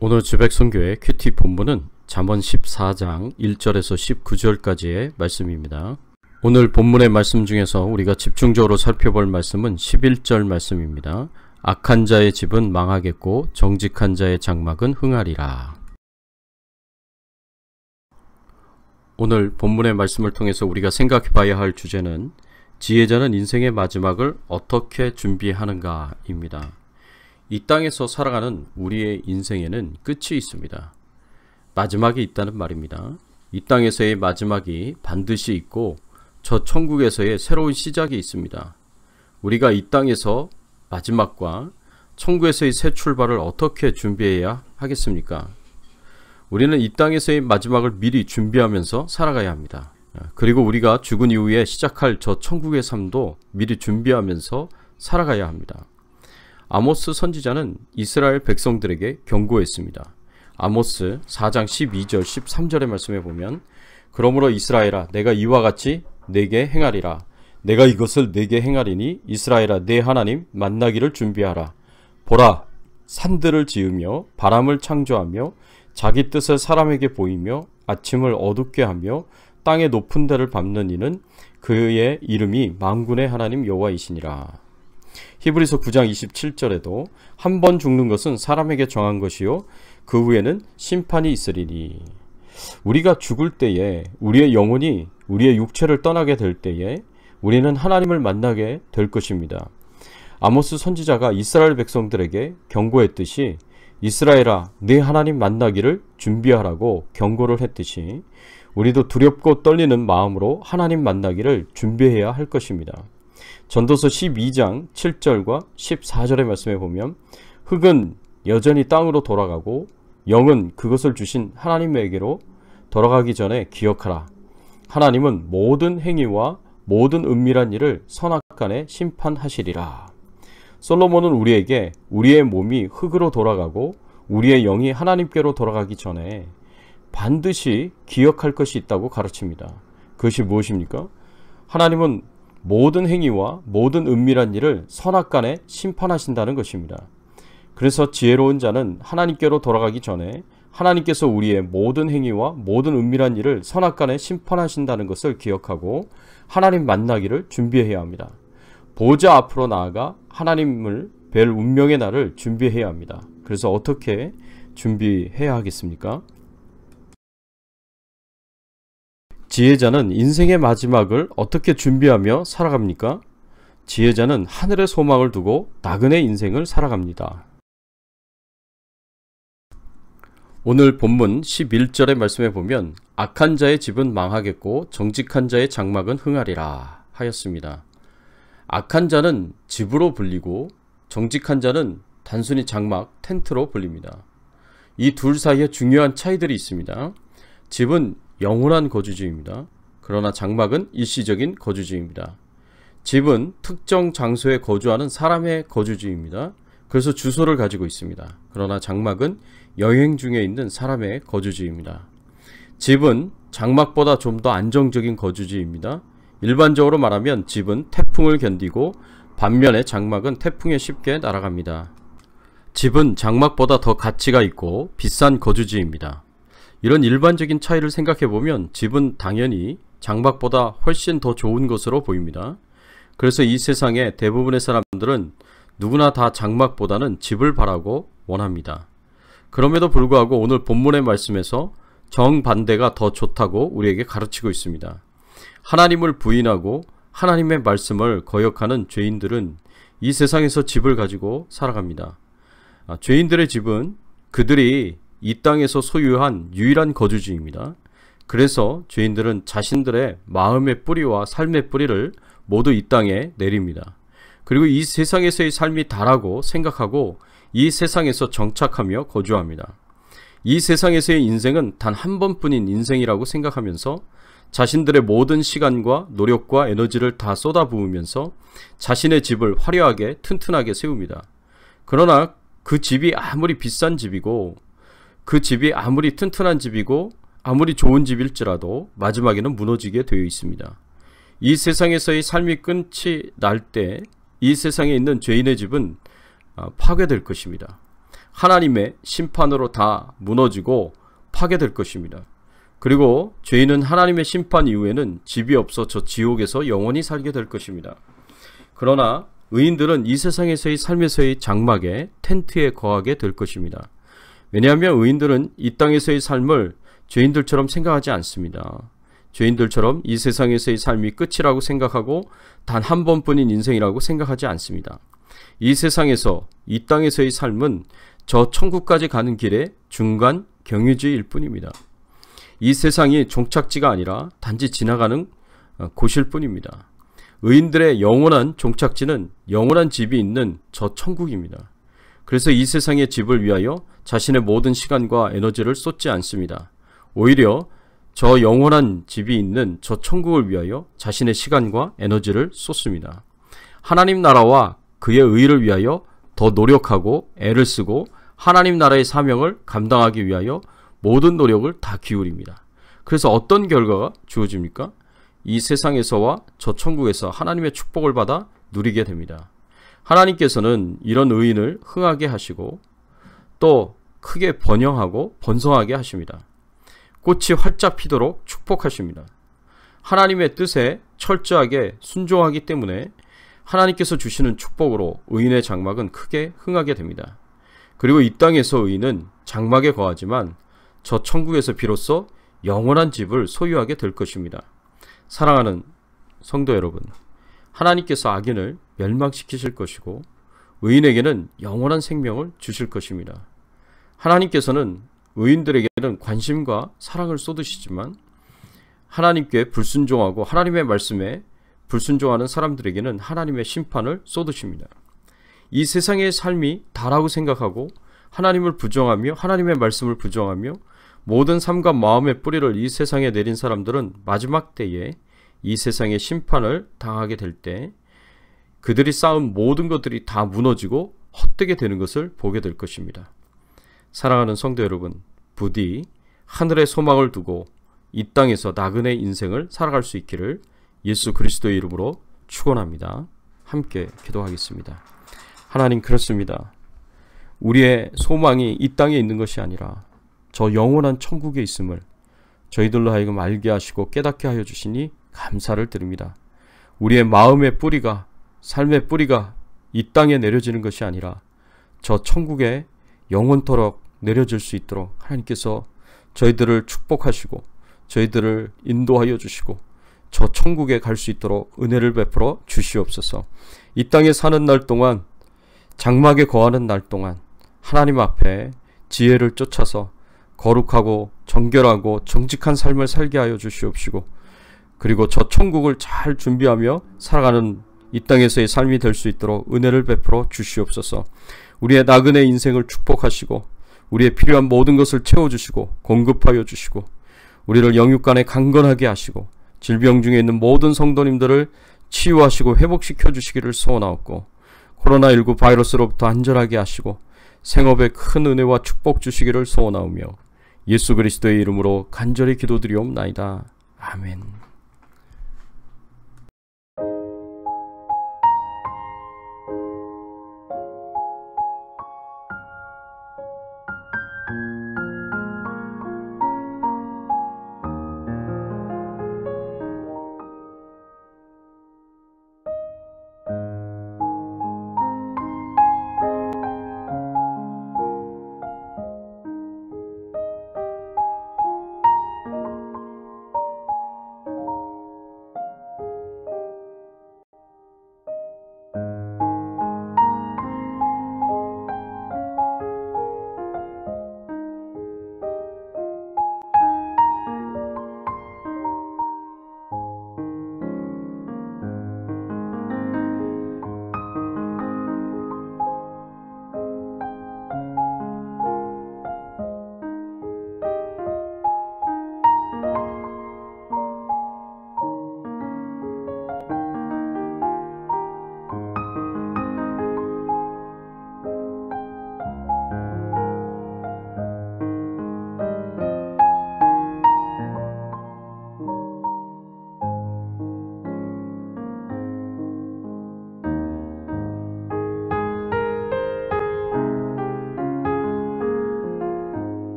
오늘 주백선교회 큐티 본문은 잠언 14장 1절에서 19절까지의 말씀입니다. 오늘 본문의 말씀 중에서 우리가 집중적으로 살펴볼 말씀은 11절 말씀입니다. 악한 자의 집은 망하겠고 정직한 자의 장막은 흥하리라. 오늘 본문의 말씀을 통해서 우리가 생각해 봐야 할 주제는 지혜자는 인생의 마지막을 어떻게 준비하는가입니다. 이 땅에서 살아가는 우리의 인생에는 끝이 있습니다. 마지막이 있다는 말입니다. 이 땅에서의 마지막이 반드시 있고 저 천국에서의 새로운 시작이 있습니다. 우리가 이 땅에서 마지막과 천국에서의 새 출발을 어떻게 준비해야 하겠습니까? 우리는 이 땅에서의 마지막을 미리 준비하면서 살아가야 합니다. 그리고 우리가 죽은 이후에 시작할 저 천국의 삶도 미리 준비하면서 살아가야 합니다. 아모스 선지자는 이스라엘 백성들에게 경고했습니다. 아모스 4장 12절 13절의 말씀에 보면 그러므로 이스라엘아 내가 이와 같이 내게 행하리라. 내가 이것을 내게 행하리니 이스라엘아 내 하나님 만나기를 준비하라. 보라 산들을 지으며 바람을 창조하며 자기 뜻을 사람에게 보이며 아침을 어둡게 하며 땅의 높은 데를 밟는 이는 그의 이름이 만군의 하나님 여호와이시니라. 히브리서 9장 27절에도 한 번 죽는 것은 사람에게 정한 것이요 그 후에는 심판이 있으리니. 우리가 죽을 때에 우리의 영혼이 우리의 육체를 떠나게 될 때에 우리는 하나님을 만나게 될 것입니다. 아모스 선지자가 이스라엘 백성들에게 경고했듯이 이스라엘아 네 하나님 만나기를 준비하라고 경고를 했듯이 우리도 두렵고 떨리는 마음으로 하나님 만나기를 준비해야 할 것입니다. 전도서 12장 7절과 14절의 말씀에 보면 흙은 여전히 땅으로 돌아가고 영은 그것을 주신 하나님에게로 돌아가기 전에 기억하라. 하나님은 모든 행위와 모든 은밀한 일을 선악간에 심판하시리라. 솔로몬은 우리에게 우리의 몸이 흙으로 돌아가고 우리의 영이 하나님께로 돌아가기 전에 반드시 기억할 것이 있다고 가르칩니다. 그것이 무엇입니까? 하나님은 모든 행위와 모든 은밀한 일을 선악간에 심판하신다는 것입니다. 그래서 지혜로운 자는 하나님께로 돌아가기 전에 하나님께서 우리의 모든 행위와 모든 은밀한 일을 선악간에 심판하신다는 것을 기억하고 하나님 만나기를 준비해야 합니다. 보좌 앞으로 나아가 하나님을 뵐 운명의 날을 준비해야 합니다. 그래서 어떻게 준비해야 하겠습니까? 지혜자는 인생의 마지막을 어떻게 준비하며 살아갑니까? 지혜자는 하늘의 소망을 두고 나그네 인생을 살아갑니다. 오늘 본문 11절의 말씀에 보면 악한 자의 집은 망하겠고 정직한 자의 장막은 흥하리라 하였습니다. 악한 자는 집으로 불리고 정직한 자는 단순히 장막, 텐트로 불립니다. 이 둘 사이에 중요한 차이들이 있습니다. 집은 영원한 거주지입니다. 그러나 장막은 일시적인 거주지입니다. 집은 특정 장소에 거주하는 사람의 거주지입니다. 그래서 주소를 가지고 있습니다. 그러나 장막은 여행 중에 있는 사람의 거주지입니다. 집은 장막보다 좀 더 안정적인 거주지입니다. 일반적으로 말하면 집은 태풍을 견디고 반면에 장막은 태풍에 쉽게 날아갑니다. 집은 장막보다 더 가치가 있고 비싼 거주지입니다. 이런 일반적인 차이를 생각해보면 집은 당연히 장막보다 훨씬 더 좋은 것으로 보입니다. 그래서 이 세상의 대부분의 사람들은 누구나 다 장막보다는 집을 바라고 원합니다. 그럼에도 불구하고 오늘 본문의 말씀에서 정반대가 더 좋다고 우리에게 가르치고 있습니다. 하나님을 부인하고 하나님의 말씀을 거역하는 죄인들은 이 세상에서 집을 가지고 살아갑니다. 죄인들의 집은 그들이 이 땅에서 소유한 유일한 거주지입니다. 그래서 죄인들은 자신들의 마음의 뿌리와 삶의 뿌리를 모두 이 땅에 내립니다. 그리고 이 세상에서의 삶이 다라고 생각하고 이 세상에서 정착하며 거주합니다. 이 세상에서의 인생은 단 한 번뿐인 인생이라고 생각하면서 자신들의 모든 시간과 노력과 에너지를 다 쏟아부으면서 자신의 집을 화려하게 튼튼하게 세웁니다. 그러나 그 집이 아무리 비싼 집이고 그 집이 아무리 튼튼한 집이고 아무리 좋은 집일지라도 마지막에는 무너지게 되어 있습니다. 이 세상에서의 삶이 끝이 날 때 이 세상에 있는 죄인의 집은 파괴될 것입니다. 하나님의 심판으로 다 무너지고 파괴될 것입니다. 그리고 죄인은 하나님의 심판 이후에는 집이 없어 저 지옥에서 영원히 살게 될 것입니다. 그러나 의인들은 이 세상에서의 삶에서의 장막에 텐트에 거하게 될 것입니다. 왜냐하면 의인들은 이 땅에서의 삶을 죄인들처럼 생각하지 않습니다. 죄인들처럼 이 세상에서의 삶이 끝이라고 생각하고 단 한 번뿐인 인생이라고 생각하지 않습니다. 이 세상에서 이 땅에서의 삶은 저 천국까지 가는 길의 중간 경유지일 뿐입니다. 이 세상이 종착지가 아니라 단지 지나가는 곳일 뿐입니다. 의인들의 영원한 종착지는 영원한 집이 있는 저 천국입니다. 그래서 이 세상의 집을 위하여 자신의 모든 시간과 에너지를 쏟지 않습니다. 오히려 저 영원한 집이 있는 저 천국을 위하여 자신의 시간과 에너지를 쏟습니다. 하나님 나라와 그의 의를 위하여 더 노력하고 애를 쓰고 하나님 나라의 사명을 감당하기 위하여 모든 노력을 다 기울입니다. 그래서 어떤 결과가 주어집니까? 이 세상에서와 저 천국에서 하나님의 축복을 받아 누리게 됩니다. 하나님께서는 이런 의인을 흥하게 하시고 또 크게 번영하고 번성하게 하십니다. 꽃이 활짝 피도록 축복하십니다. 하나님의 뜻에 철저하게 순종하기 때문에 하나님께서 주시는 축복으로 의인의 장막은 크게 흥하게 됩니다. 그리고 이 땅에서 의인은 장막에 거하지만 저 천국에서 비로소 영원한 집을 소유하게 될 것입니다. 사랑하는 성도 여러분, 하나님께서 악인을 멸망시키실 것이고 의인에게는 영원한 생명을 주실 것입니다. 하나님께서는 의인들에게는 관심과 사랑을 쏟으시지만 하나님께 불순종하고 하나님의 말씀에 불순종하는 사람들에게는 하나님의 심판을 쏟으십니다. 이 세상의 삶이 다라고 생각하고 하나님을 부정하며 하나님의 말씀을 부정하며 모든 삶과 마음의 뿌리를 이 세상에 내린 사람들은 마지막 때에 이 세상의 심판을 당하게 될 때 그들이 쌓은 모든 것들이 다 무너지고 헛되게 되는 것을 보게 될 것입니다. 사랑하는 성도 여러분, 부디 하늘의 소망을 두고 이 땅에서 나그네 인생을 살아갈 수 있기를 예수 그리스도의 이름으로 축원합니다. 함께 기도하겠습니다. 하나님, 그렇습니다. 우리의 소망이 이 땅에 있는 것이 아니라 저 영원한 천국에 있음을 저희들로 하여금 알게 하시고 깨닫게 하여 주시니 감사를 드립니다. 우리의 마음의 뿌리가, 삶의 뿌리가 이 땅에 내려지는 것이 아니라 저 천국에 영원토록 내려질 수 있도록 하나님께서 저희들을 축복하시고 저희들을 인도하여 주시고 저 천국에 갈 수 있도록 은혜를 베풀어 주시옵소서. 이 땅에 사는 날 동안, 장막에 거하는 날 동안 하나님 앞에 지혜를 쫓아서 거룩하고 정결하고 정직한 삶을 살게 하여 주시옵시고 그리고 저 천국을 잘 준비하며 살아가는 이 땅에서의 삶이 될 수 있도록 은혜를 베풀어 주시옵소서. 우리의 나그네 인생을 축복하시고 우리의 필요한 모든 것을 채워주시고 공급하여 주시고 우리를 영육간에 강건하게 하시고 질병 중에 있는 모든 성도님들을 치유하시고 회복시켜 주시기를 소원하옵고 코로나19 바이러스로부터 안전하게 하시고 생업에 큰 은혜와 축복 주시기를 소원하오며 예수 그리스도의 이름으로 간절히 기도드리옵나이다. 아멘.